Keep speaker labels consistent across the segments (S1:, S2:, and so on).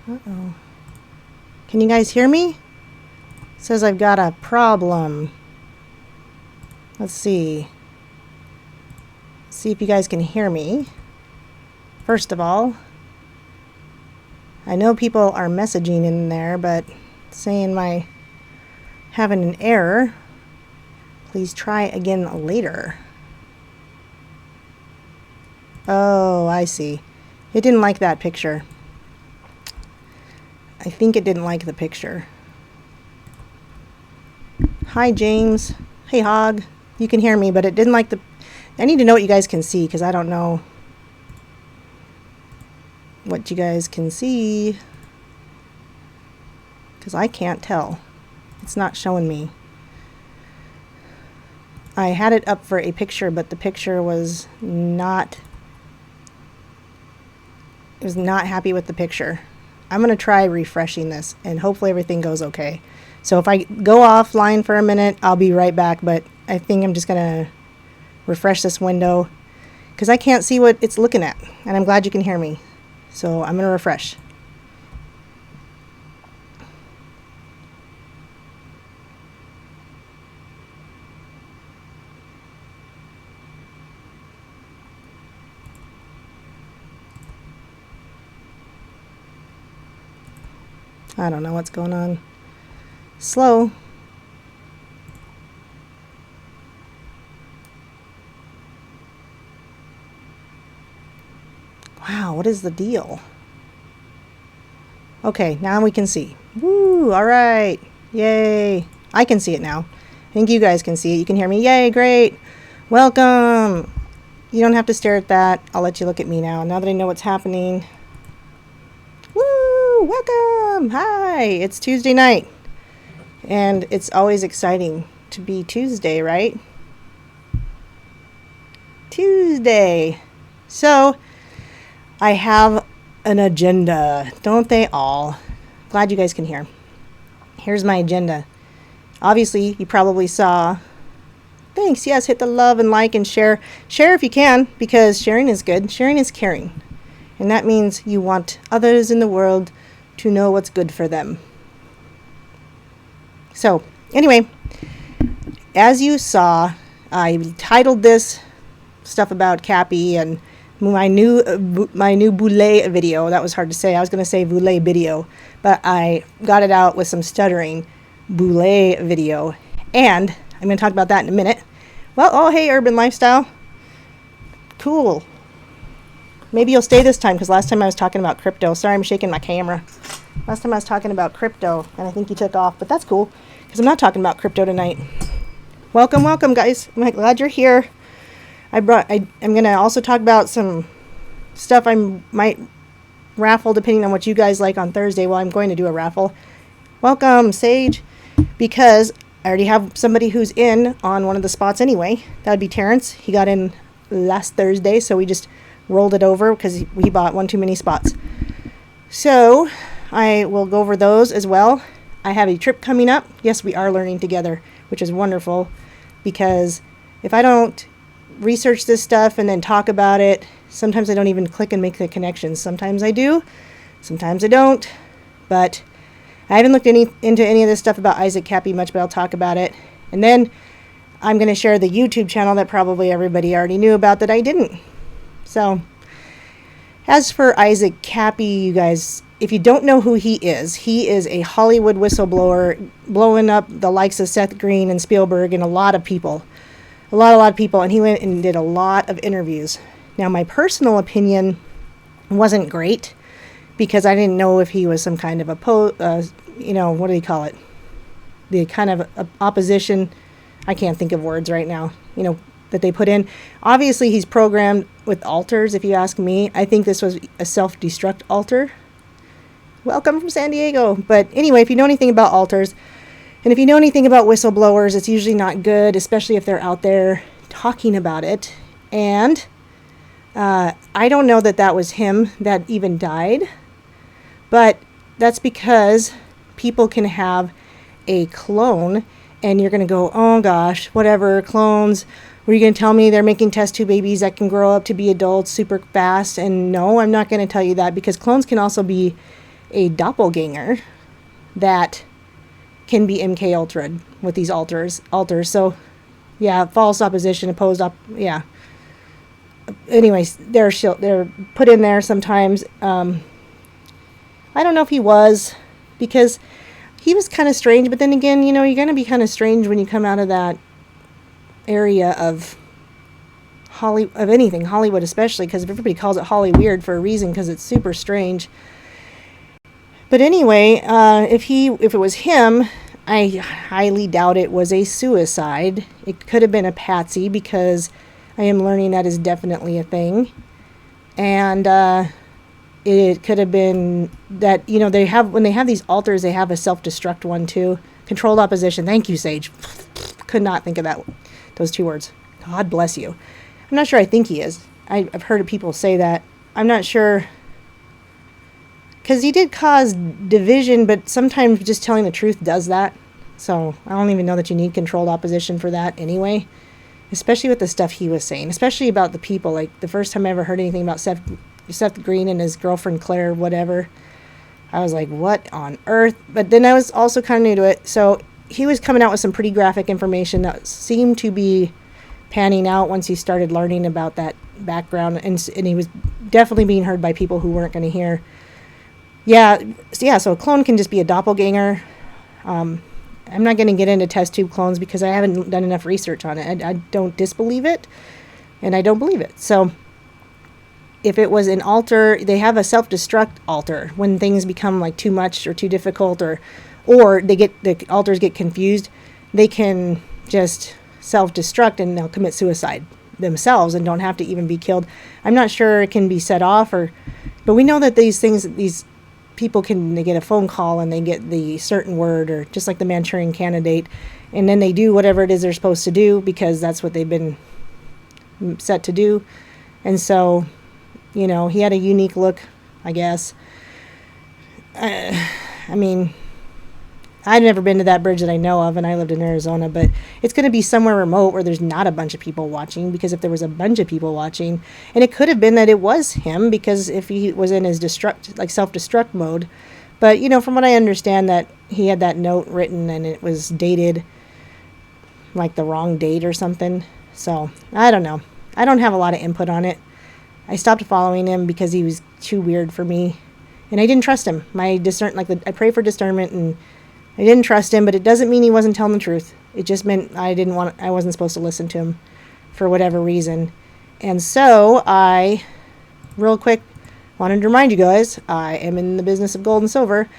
S1: Uh-oh. Can you guys hear me? It says I've got a problem. Let's see. See if you guys can hear me. First of all, I know people are messaging in there, but saying my having an error. Please try again later. Oh, I see. It didn't like that picture. I think it didn't like the picture. Hi, James. Hey, Hog. You can hear me, but it didn't like the... I need to know what you guys can see, because I don't know what you guys can see. Because I can't tell. It's not showing me. I had it up for a picture, but the picture was not... I was not happy with the picture. I'm going to try refreshing this, and hopefully everything goes okay. So if I go offline for a minute, I'll be right back, but I think I'm just going to refresh this window because I can't see what it's looking at, and I'm glad you can hear me. So I'm going to refresh. I don't know what's going on. Slow. Wow, what is the deal? Okay, now we can see. Woo, all right. Yay. I can see it now. I think you guys can see it. You can hear me. Yay, great. Welcome. You don't have to stare at that. I'll let you look at me now. Now that I know what's happening. Woo, welcome. Hi, it's Tuesday night. And it's always exciting to be Tuesday, right? Tuesday. So, I have an agenda. Don't they all? Glad you guys can hear. Here's my agenda. Obviously, you probably saw. Thanks. Yes, hit the love and like and share. Share if you can, because sharing is good. Sharing is caring. And that means you want others in the world to know what's good for them. So, anyway, as you saw, I titled this stuff about Kappy and my new Boule video. That was hard to say. I was going to say Boule video, but I got it out with some stuttering. Boule video. And I'm going to talk about that in a minute. Well, oh, hey, urban lifestyle. Cool. Maybe you'll stay this time, because last time I was talking about crypto. Sorry, I'm shaking my camera. Last time I was talking about crypto, and I think you took off, but that's cool, because I'm not talking about crypto tonight. Welcome, welcome, guys. I'm glad you're here. I'm going to also talk about some stuff I might raffle, depending on what you guys like on Thursday. Well, I'm going to do a raffle. Welcome, Sage, because I already have somebody who's in on one of the spots anyway. That would be Terrence. He got in last Thursday, so we just rolled it over because he bought one too many spots. So I will go over those as well. I have a trip coming up. Yes, we are learning together, which is wonderful, because if I don't research this stuff and then talk about it, sometimes I don't even click and make the connections. Sometimes I do, sometimes I don't, but I haven't looked into any of this stuff about Isaac Kappy much, but I'll talk about it. And then I'm going to share the YouTube channel that probably everybody already knew about that I didn't. So, as for Isaac Kappy, you guys, if you don't know who he is a Hollywood whistleblower, blowing up the likes of Seth Green and Spielberg and a lot of people. A lot of people, and he went and did a lot of interviews. Now, my personal opinion wasn't great, because I didn't know if he was some kind of what do you call it? The kind of opposition. I can't think of words right now, that they put in. Obviously, he's programmed with alters, if you ask me. I think this was a self-destruct alter. Welcome from San Diego. But anyway, if you know anything about alters, and if you know anything about whistleblowers, it's usually not good, especially if they're out there talking about it. And I don't know that was him that even died. But that's because people can have a clone, and you're going to go, oh gosh, whatever, clones. Were you going to tell me they're making test tube babies that can grow up to be adults super fast? And no, I'm not going to tell you that, because clones can also be a doppelganger that can be MK Ultra'd with these alters. So, yeah, false opposition, opposed yeah. Anyways, they're put in there sometimes. I don't know if he was, because he was kind of strange. But then again, you're going to be kind of strange when you come out of that area of anything, Hollywood especially, because everybody calls it Holly Weird for a reason, because it's super strange. But anyway, if it was him, I highly doubt it was a suicide. It could have been a patsy, because I am learning that is definitely a thing. And it could have been that, when they have these altars, they have a self-destruct one too. Controlled opposition. Thank you, Sage. Could not think of those two words. God bless you. I'm not sure I think he is. I've heard people say that. I'm not sure. Because he did cause division, but sometimes just telling the truth does that. So I don't even know that you need controlled opposition for that anyway. Especially with the stuff he was saying. Especially about the people. Like, the first time I ever heard anything about Seth Green and his girlfriend Claire, whatever, I was like, what on earth? But then I was also kind of new to it. So he was coming out with some pretty graphic information that seemed to be panning out once he started learning about that background. And he was definitely being heard by people who weren't going to hear. Yeah, so a clone can just be a doppelganger. I'm not going to get into test tube clones because I haven't done enough research on it. I don't disbelieve it, and I don't believe it. So if it was an alter, they have a self-destruct alter when things become like too much or too difficult, or the alters get confused. They can just self-destruct and they'll commit suicide themselves and don't have to even be killed. I'm not sure it can be set off, but we know that these people they get a phone call and they get the certain word, or just like the Manchurian Candidate, and then they do whatever it is they're supposed to do because that's what they've been set to do. And so, he had a unique look, I guess. I mean, I've never been to that bridge that I know of, and I lived in Arizona, but it's going to be somewhere remote where there's not a bunch of people watching, because if there was a bunch of people watching, and it could have been that it was him, because if he was in his self-destruct mode. But, from what I understand, that he had that note written and it was dated like the wrong date or something. So, I don't know. I don't have a lot of input on it. I stopped following him because he was too weird for me, and I didn't trust him. I pray for discernment, and I didn't trust him, but it doesn't mean he wasn't telling the truth. It just meant I wasn't supposed to listen to him for whatever reason. And so I, real quick, wanted to remind you guys, I am in the business of gold and silver,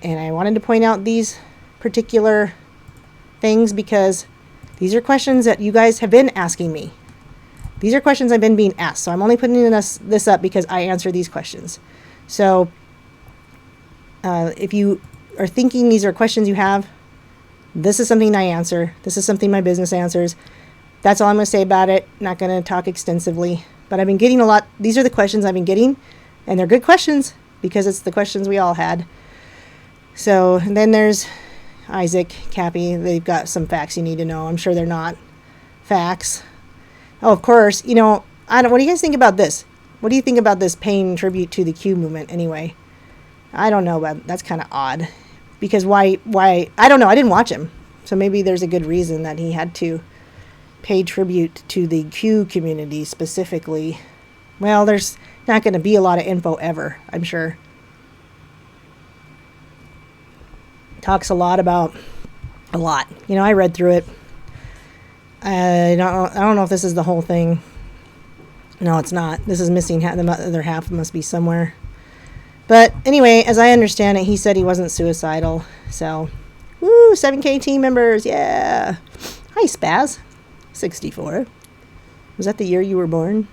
S1: and I wanted to point out these particular things because these are questions that you guys have been asking me. These are questions I've been being asked, so I'm only putting this up because I answer these questions. So if you are thinking these are questions you have, this is something I answer. This is something my business answers. That's all I'm going to say about it. Not going to talk extensively, but I've been getting a lot. These are the questions I've been getting, and they're good questions because it's the questions we all had. So, and then there's Isaac, Kappy. They've got some facts you need to know. I'm sure they're not facts. Oh, of course. What do you guys think about this? What do you think about this paying tribute to the Q movement anyway? I don't know, but that's kind of odd. Because why? I don't know. I didn't watch him. So maybe there's a good reason that he had to pay tribute to the Q community specifically. Well, there's not going to be a lot of info ever, I'm sure. Talks a lot about a lot. I read through it. I don't know if this is the whole thing. No, it's not. This is missing the other half. Must be somewhere. But anyway, as I understand it, he said he wasn't suicidal. So, woo, 7K team members, yeah. Hi, Spaz. 64. Was that the year you were born?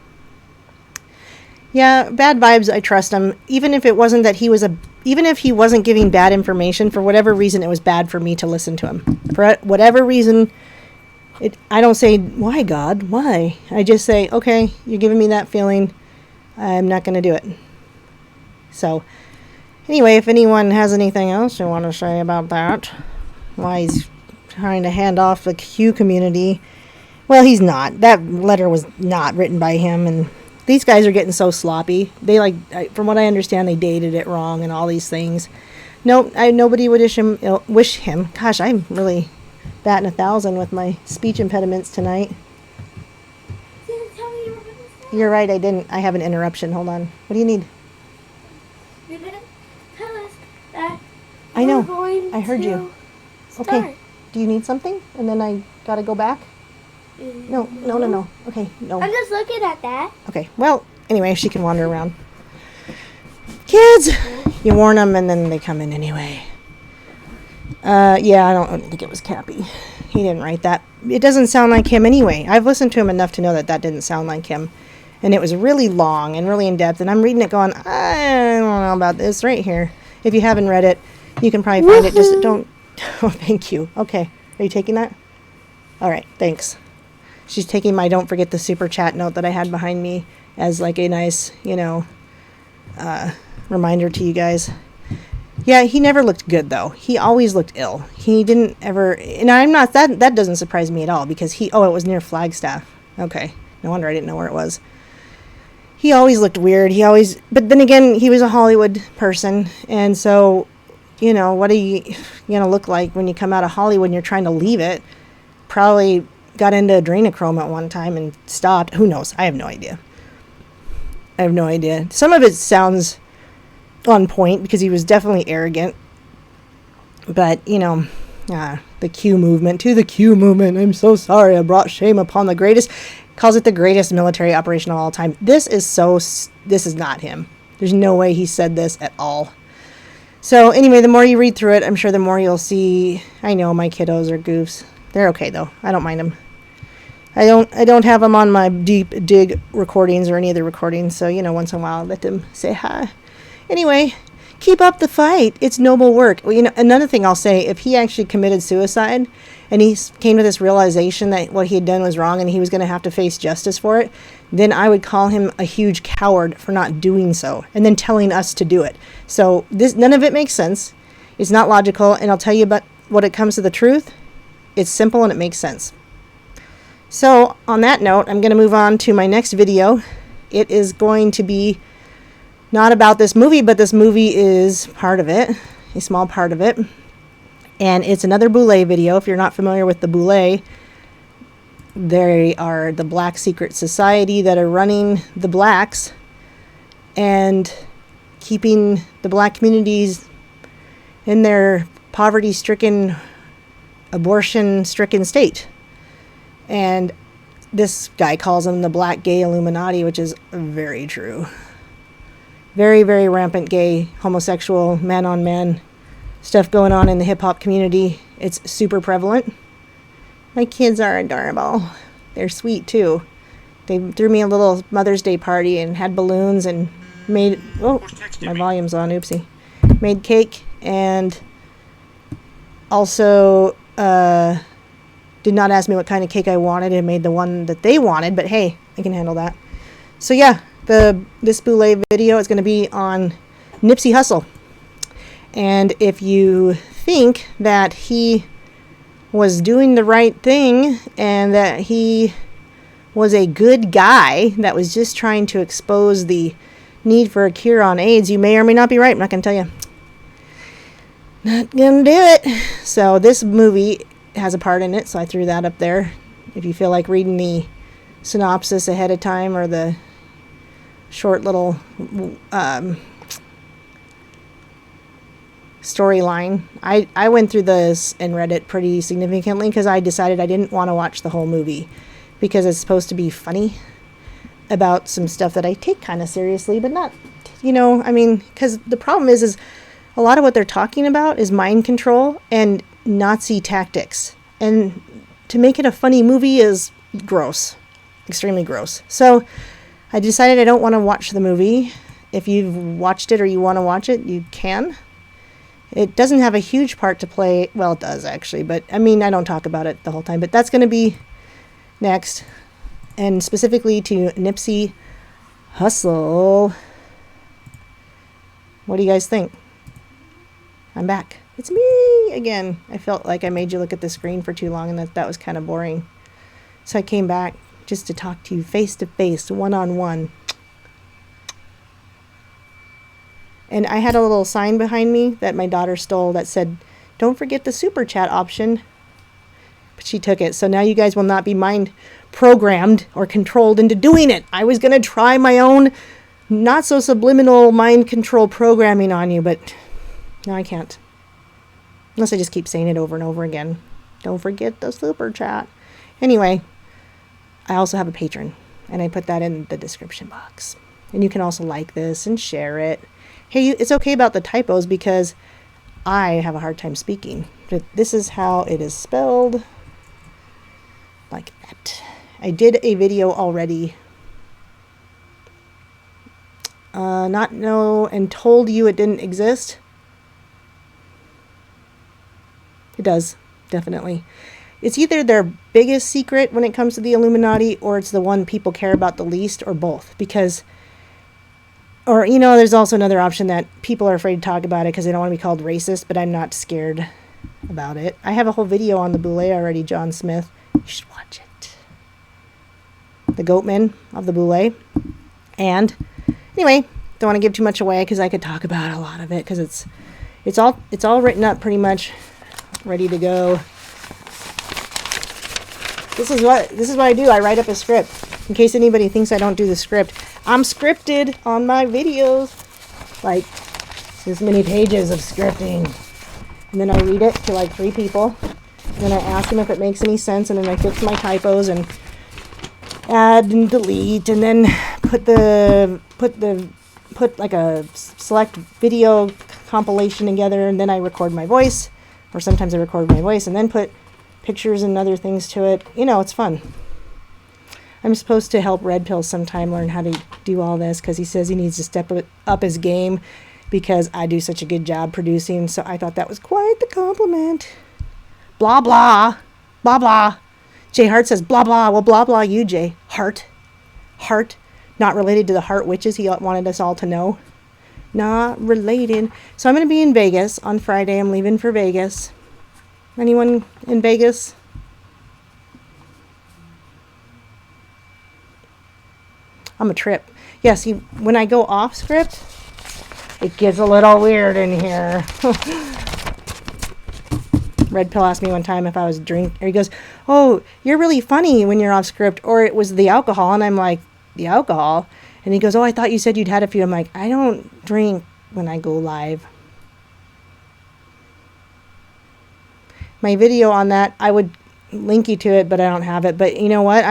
S1: Yeah, bad vibes, I trust him. Even if it wasn't that even if he wasn't giving bad information, for whatever reason, it was bad for me to listen to him. For whatever reason, I don't say, why, God, why? I just say, okay, you're giving me that feeling. I'm not going to do it. So, anyway, if anyone has anything else you want to say about that, why he's trying to hand off the Q community, well, he's not. That letter was not written by him, and these guys are getting so sloppy. They from what I understand, they dated it wrong and all these things. Nope, nobody would wish him. Gosh, I'm really batting 1,000 with my speech impediments tonight.
S2: Didn't tell me you were going to say.
S1: You're right, I didn't. I have an interruption. Hold on. What do you need?
S2: You didn't tell us that.
S1: I know.
S2: We're going
S1: I heard
S2: to
S1: you.
S2: start.
S1: Okay. Do you need something? And then I gotta go back? No. Okay, no.
S2: I'm just looking at that.
S1: Okay, well, anyway, she can wander around. Kids! You warn them and then they come in anyway. Yeah, I don't think it was Kappy. He didn't write that. It doesn't sound like him anyway. I've listened to him enough to know that that didn't sound like him. And it was really long and really in-depth. And I'm reading it going, I don't know about this right here. If you haven't read it, you can probably find it. Just don't... Oh, thank you. Okay. Are you taking that? All right. Thanks. She's taking my don't forget the super chat note that I had behind me as like a nice, reminder to you guys. Yeah, he never looked good, though. He always looked ill. He didn't ever... And I'm not... That doesn't surprise me at all because he... Oh, it was near Flagstaff. Okay. No wonder I didn't know where it was. He always looked weird. But then again, he was a Hollywood person. And so, what are you going to look like when you come out of Hollywood and you're trying to leave it? Probably got into adrenochrome at one time and stopped. Who knows? I have no idea. Some of it sounds on point because he was definitely arrogant. But, the Q movement. To the Q movement. I'm so sorry. I brought shame upon the greatest... Calls it the greatest military operation of all time. This is not him. There's no way he said this at all. So anyway, the more you read through it, I'm sure the more you'll see. I know my kiddos are goofs. They're okay though. I don't mind them. I don't have them on my deep dig recordings or any other recordings. So once in a while, I'll let them say hi. Anyway, keep up the fight. It's noble work. Well, another thing I'll say: if he actually committed suicide, and he came to this realization that what he had done was wrong and he was going to have to face justice for it, then I would call him a huge coward for not doing so and then telling us to do it. So none of it makes sense. It's not logical. And I'll tell you about what it comes to the truth. It's simple and it makes sense. So on that note, I'm going to move on to my next video. It is going to be not about this movie, but this movie is part of it, a small part of it. And it's another Boule video. If you're not familiar with the Boule, they are the Black Secret Society that are running the blacks and keeping the black communities in their poverty-stricken, abortion-stricken state. And this guy calls them the Black Gay Illuminati, which is very true. Very, very rampant gay, homosexual, man-on-man stuff going on in the hip-hop community. It's super prevalent. My kids are adorable. They're sweet, too. They threw me a little Mother's Day party and had balloons and made... Oh, my volume's on. Oopsie. Made cake and also did not ask me what kind of cake I wanted and made the one that they wanted. But, hey, I can handle that. So, yeah, this Boule video is going to be on Nipsey Hussle. And if you think that he was doing the right thing and that he was a good guy that was just trying to expose the need for a cure on AIDS, you may or may not be right. I'm not going to tell you. Not going to do it. So this movie has a part in it, so I threw that up there. If you feel like reading the synopsis ahead of time or the short little... storyline. I went through this and read it pretty significantly because I decided I didn't want to watch the whole movie because it's supposed to be funny about some stuff that I take kind of seriously, but not, because the problem is a lot of what they're talking about is mind control and Nazi tactics. And to make it a funny movie is gross, extremely gross. So I decided I don't want to watch the movie. If you've watched it or you want to watch it, you can. It doesn't have a huge part to play. Well, it does actually, but I don't talk about it the whole time. But that's going to be next, and specifically to Nipsey Hussle. What do you guys think? I'm back. It's me again. I felt like I made you look at the screen for too long, and that was kind of boring. So I came back just to talk to you face to face, one on one. And I had a little sign behind me that my daughter stole that said, "Don't forget the super chat option." But she took it. So now you guys will not be mind programmed or controlled into doing it. I was going to try my own not so subliminal mind control programming on you, but no, I can't. Unless I just keep saying it over and over again. Don't forget the super chat. Anyway, I also have a Patreon, and I put that in the description box. And you can also like this and share it. Hey, it's okay about the typos because I have a hard time speaking. But this is how it is spelled. Like that. I did a video already. Not know and told you it didn't exist. It does, definitely. It's either their biggest secret when it comes to the Illuminati, or it's the one people care about the least, or both. Because, or, you know, there's also another option that people are afraid to talk about it because they don't want to be called racist, but I'm not scared about it. I have a whole video on the Boule already, John Smith. You should watch it. The goatmen of the Boule. And anyway, don't want to give too much away because I could talk about a lot of it because it's all written up pretty much, ready to go. This is what I do. I write up a script. In case anybody thinks I don't do the script, I'm scripted on my videos. Like this many pages of scripting. And then I read it to like 3 people. And then I ask them if it makes any sense, and then I fix my typos and add and delete, and then put like a select video compilation together, and then I record my voice, or sometimes I record my voice and then put pictures and other things to it. You know, it's fun. I'm supposed to help Red Pill sometime learn how to do all this because he says he needs to step up his game because I do such a good job producing. So I thought that was quite the compliment. Blah, blah. Blah, blah. Jay Hart says, blah, blah. Well, blah, blah, you, Jay. Hart. Not related to the Hart witches he wanted us all to know. Not related. So I'm going to be in Vegas on Friday. I'm leaving for Vegas. Anyone in Vegas? I'm a trip. Yeah, see, when I go off script, it gets a little weird in here. Red Pill asked me one time if I was drinking, or he goes, "Oh, you're really funny when you're off script," or it was the alcohol, and I'm like, "The alcohol?" And he goes, "Oh, I thought you said you'd had a few." I'm like, "I don't drink when I go live." My video on that, I would link you to it, but I don't have it. But you know what?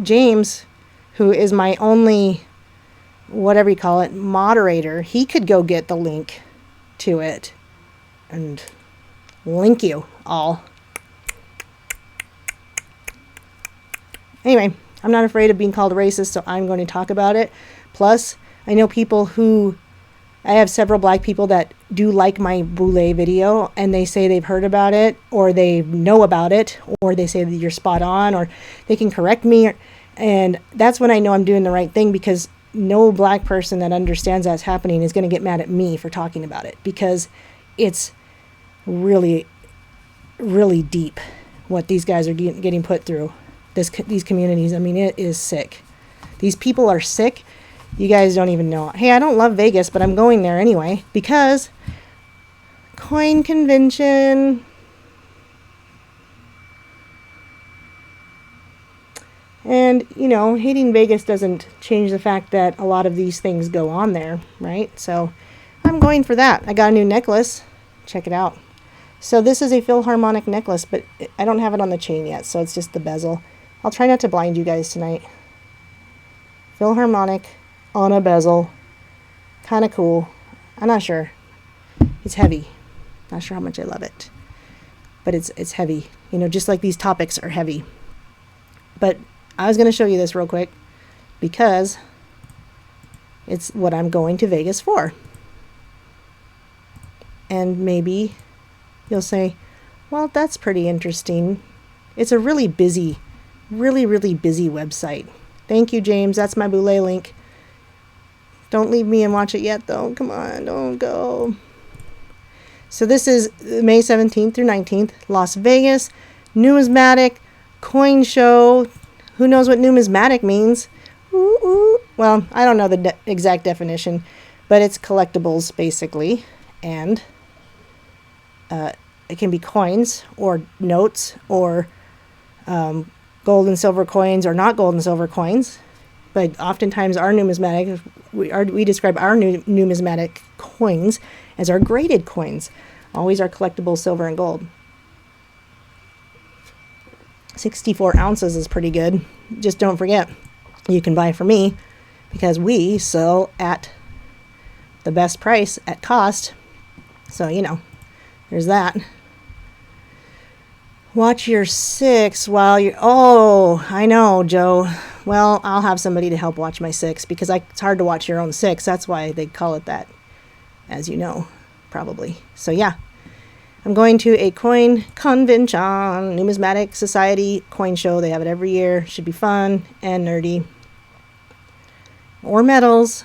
S1: James, who is my only, whatever you call it, moderator, he could go get the link to it and link you all. Anyway, I'm not afraid of being called a racist, so I'm going to talk about it. Plus, I know I have several black people that do like my Boule video, and they say they've heard about it, or they know about it, or they say that you're spot on, or they can correct me. And that's when I know I'm doing the right thing, because no black person that understands that's happening is going to get mad at me for talking about it, because it's really, really deep what these guys are getting put through, these communities. I mean, it is sick. These people are sick. You guys don't even know. Hey, I don't love Vegas, but I'm going there anyway because coin convention. And, you know, hating Vegas doesn't change the fact that a lot of these things go on there, right? So I'm going for that. I got a new necklace. Check it out. So this is a Philharmonic necklace, but I don't have it on the chain yet, so it's just the bezel. I'll try not to blind you guys tonight. Philharmonic on a bezel. Kind of cool. I'm not sure. It's heavy. Not sure how much I love it. But it's heavy. You know, just like these topics are heavy. But I was going to show you this real quick because it's what I'm going to Vegas for. And maybe you'll say, well, that's pretty interesting. It's a really busy, really, really busy website. Thank you, James. That's my Boule link. Don't leave me and watch it yet, though. Come on, don't go. So this is May 17th through 19th, Las Vegas, numismatic, coin show. Who knows what numismatic means? Ooh, ooh. Well, I don't know the exact definition, but it's collectibles basically, and it can be coins or notes or gold and silver coins or not gold and silver coins. But oftentimes our numismatic, we describe our numismatic coins as our graded coins. Always our collectible silver and gold. 64 ounces is pretty good. Just don't forget, you can buy from me because we sell at the best price at cost. So, there's that. Watch your 6 while you're... Oh, I know, Joe. Well, I'll have somebody to help watch my 6 because it's hard to watch your own 6. That's why they call it that, as you know, probably. So, yeah. I'm going to a coin convention, Numismatic Society coin show. They have it every year. Should be fun and nerdy. Or medals.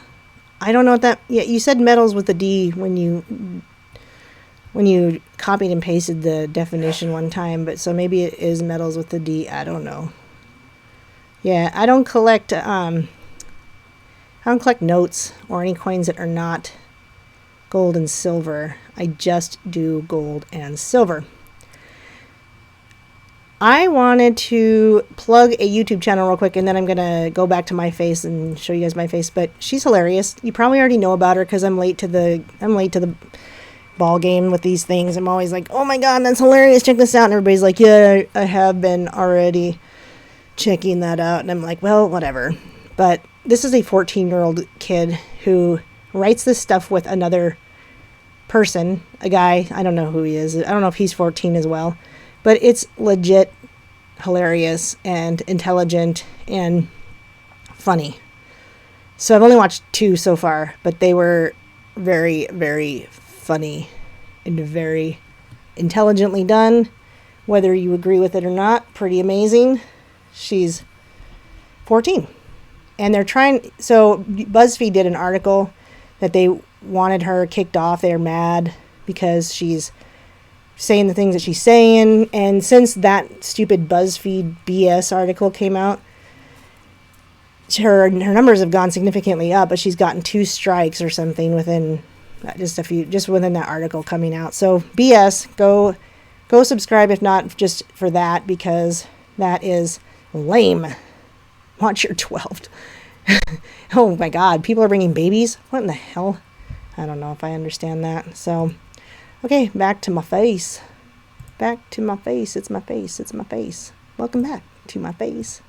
S1: I don't know what that... Yeah, you said medals with a D when you copied and pasted the definition one time, but so maybe it is medals with the D. I don't know. Yeah, I don't collect notes or any coins that are not gold and silver. I just do gold and silver. I wanted to plug a YouTube channel real quick, and then I'm going to go back to my face and show you guys my face, but she's hilarious. You probably already know about her because I'm late to the ball game with these things. I'm always like, oh my god, that's hilarious, check this out, and everybody's like, yeah, I have been already checking that out, and I'm like, well, whatever. But this is a 14-year-old kid who writes this stuff with another person, a guy. I don't know who he is. I don't know if he's 14 as well, but it's legit hilarious and intelligent and funny. So I've only watched 2 so far, but they were very, very funny and very intelligently done. Whether you agree with it or not, pretty amazing. She's 14. And they're trying... So BuzzFeed did an article that they wanted her kicked off. They're mad because she's saying the things that she's saying. And since that stupid BuzzFeed BS article came out, her numbers have gone significantly up, but she's gotten 2 strikes or something within just within that article coming out. So BS, go subscribe if not just for that, because that is lame. Watch your 12. Oh my god, people are bringing babies? What in the hell? I don't know if I understand that. So, okay, back to my face. Back to my face. It's my face. It's my face. Welcome back to my face.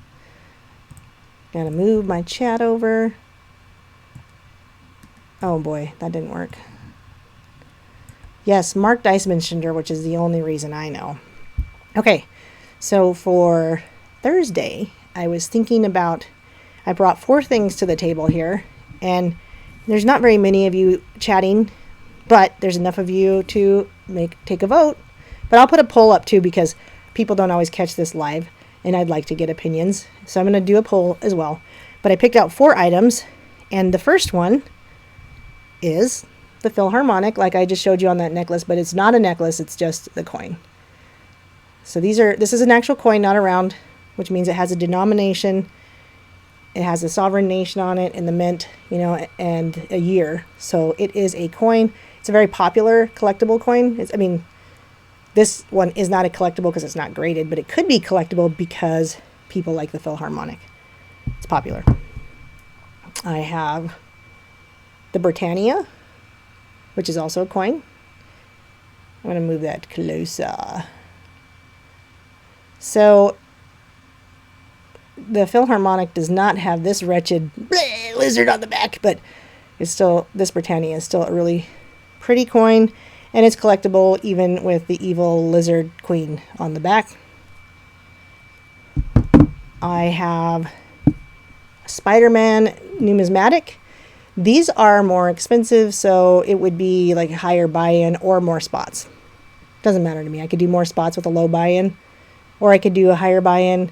S1: Gotta move my chat over. Oh boy, that didn't work. Yes, Mark Dice mentioned her, which is the only reason I know. Okay, so for Thursday, I was thinking about... I brought 4 things to the table here, and there's not very many of you chatting, but there's enough of you to take a vote. But I'll put a poll up too, because people don't always catch this live, and I'd like to get opinions. So I'm going to do a poll as well. But I picked out 4 items, and the first one is the Philharmonic, like I just showed you on that necklace, but it's not a necklace, it's just the coin. So this is an actual coin, not a round, which means it has a denomination. It has a sovereign nation on it and the mint, and a year. So it is a coin. It's a very popular collectible coin. This one is not a collectible because it's not graded, but it could be collectible because people like the Philharmonic. It's popular. I have the Britannia, which is also a coin. I'm going to move that closer. So the Philharmonic does not have this wretched lizard on the back, but this Britannia is still a really pretty coin, and it's collectible even with the evil lizard queen on the back. I have Spider-Man numismatic. These are more expensive, so it would be like higher buy-in or more spots. Doesn't matter to me. I could do more spots with a low buy-in, or I could do a higher buy-in.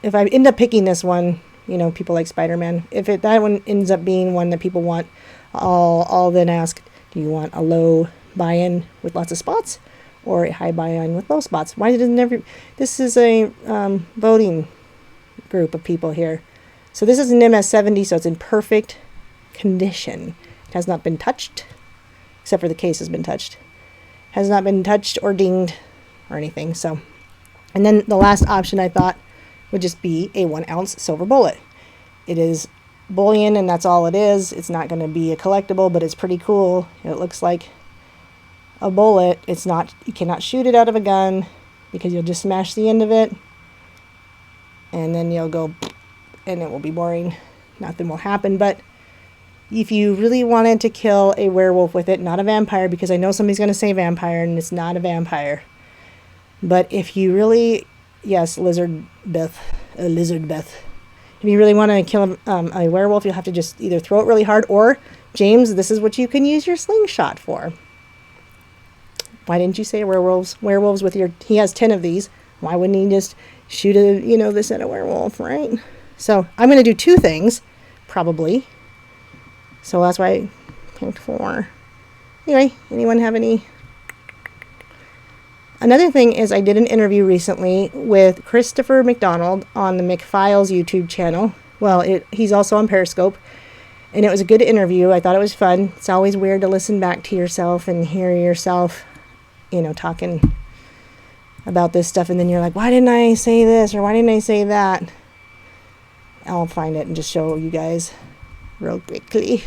S1: If I end up picking this one, people like Spider-Man. If that one ends up being one that people want, I'll then ask, do you want a low buy-in with lots of spots, or a high buy-in with low spots? Why doesn't this is a voting group of people here. So this is an MS70, so it's in perfect condition. It has not been touched, except for the case has been touched. Has not been touched or dinged or anything. So, and then the last option I thought would just be a 1 ounce silver bullet. It is bullion and that's all it is. It's not going to be a collectible, but it's pretty cool. It looks like a bullet. It's not, you cannot shoot it out of a gun because you'll just smash the end of it and then you'll go and it will be boring. Nothing will happen. But if you really wanted to kill a werewolf with it, not a vampire, because I know somebody's going to say vampire and it's not a vampire. But if you really, yes, lizard Beth. If you really want to kill a werewolf, you'll have to just either throw it really hard or, James, this is what you can use your slingshot for. Why didn't you say werewolves? Werewolves with your, he has 10 of these. Why wouldn't he just shoot this at a werewolf, right? So I'm going to do 2 things, probably. So that's why I picked 4. Anyway, anyone have any? Another thing is I did an interview recently with Christopher McDonald on the McFiles YouTube channel. Well, he's also on Periscope. And it was a good interview. I thought it was fun. It's always weird to listen back to yourself and hear yourself, talking about this stuff. And then you're like, why didn't I say this? Or why didn't I say that? I'll find it and just show you guys real quickly.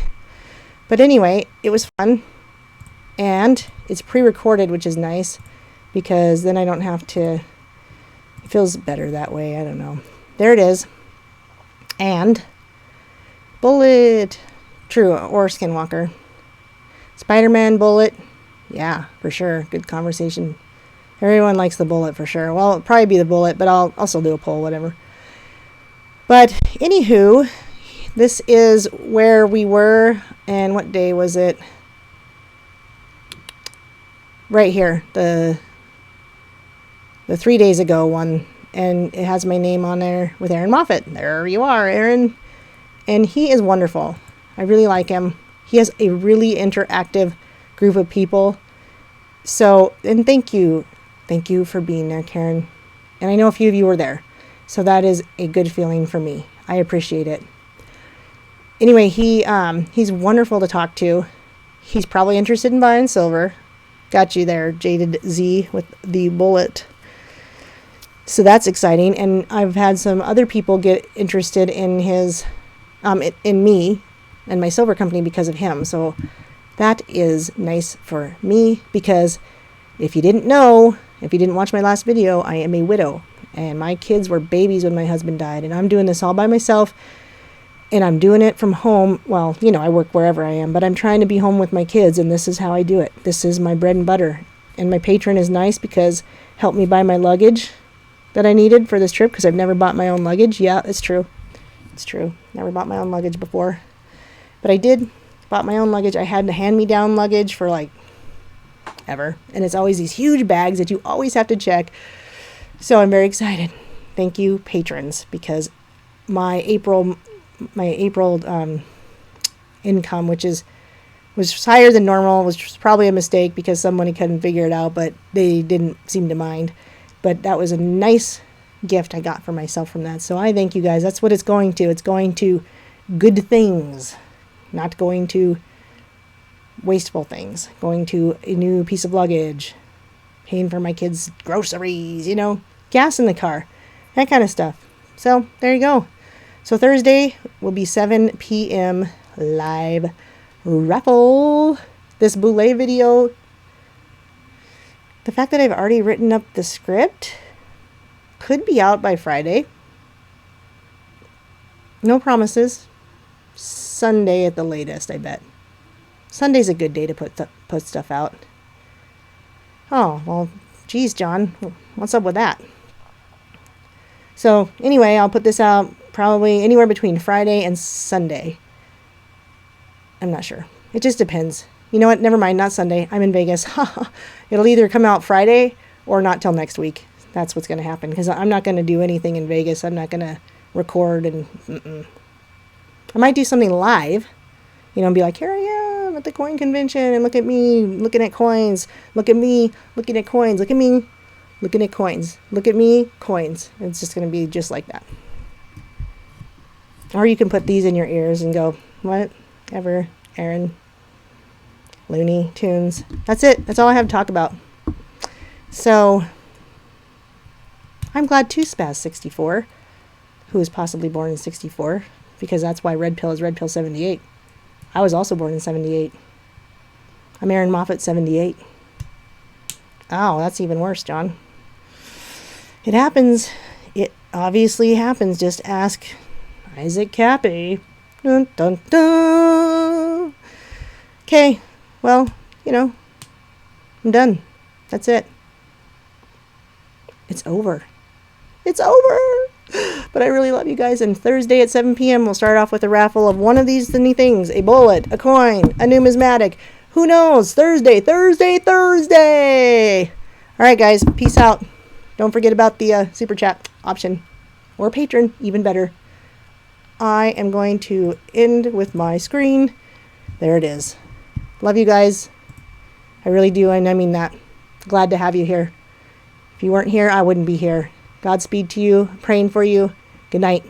S1: But anyway, it was fun. And it's pre-recorded, which is nice. Because then I don't have to, it feels better that way. I don't know. There it is. And bullet. True, or Skinwalker. Spider-Man, bullet. Yeah, for sure. Good conversation. Everyone likes the bullet for sure. Well, it'll probably be the bullet, but I'll still do a poll, whatever. But anywho, this is where we were. And what day was it? Right here. The 3 days ago one, and it has my name on there with Aaron Moffat. There you are, Aaron. And he is wonderful. I really like him. He has a really interactive group of people. So, and thank you for being there, Karen. And I know a few of you were there. So that is a good feeling for me. I appreciate it. Anyway, he's wonderful to talk to. He's probably interested in buying silver. Got you there, Jaded Z, with the bullet. So that's exciting. And I've had some other people get interested in his, in me and my silver company because of him. So that is nice for me because if you didn't know, if you didn't watch my last video, I am a widow and my kids were babies when my husband died and I'm doing this all by myself and I'm doing it from home. Well, I work wherever I am, but I'm trying to be home with my kids and this is how I do it. This is my bread and butter. And my patron is nice because helped me buy my luggage that I needed for this trip because I've never bought my own luggage. Yeah, it's true. It's true. Never bought my own luggage before. But I did bought my own luggage. I had hand-me-down luggage for like ever. And it's always these huge bags that you always have to check. So I'm very excited. Thank you, patrons, because my April income, which was higher than normal, was probably a mistake because somebody couldn't figure it out, but they didn't seem to mind. But that was a nice gift I got for myself from that. So I thank you guys. That's what it's going to. It's going to good things, not going to wasteful things. Going to a new piece of luggage, paying for my kids' groceries, gas in the car, that kind of stuff. So there you go. So Thursday will be 7 p.m. live raffle. This Boule video, the fact that I've already written up the script could be out by Friday. No promises. Sunday at the latest, I bet. Sunday's a good day to put stuff out. Oh, well, geez, John, what's up with that? So anyway, I'll put this out probably anywhere between Friday and Sunday. I'm not sure. It just depends. You know what? Never mind. Not Sunday. I'm in Vegas. It'll either come out Friday or not till next week. That's what's going to happen because I'm not going to do anything in Vegas. I'm not going to record and I might do something live, and be like, here I am at the coin convention and look at me looking at coins. Look at me looking at coins. Look at me looking at coins. Look at me, coins. It's just going to be just like that. Or you can put these in your ears and go, what? ever, Aaron. Looney Tunes. That's it. That's all I have to talk about. So, I'm glad too, Spaz64, who was possibly born in 64, because that's why Red Pill is Red Pill 78. I was also born in 78. I'm Aaron Moffat, 78. Oh, that's even worse, John. It happens. It obviously happens. Just ask Isaac Kappy. Dun, dun, dun. Okay, well, I'm done. That's it. It's over. It's over! But I really love you guys, and Thursday at 7 p.m. we'll start off with a raffle of one of these things. A bullet, a coin, a numismatic. Who knows? Thursday! Alright guys, peace out. Don't forget about the super chat option. Or patron, even better. I am going to end with my screen. There it is. Love you guys. I really do, and I mean that. Glad to have you here. If you weren't here, I wouldn't be here. Godspeed to you. Praying for you. Good night.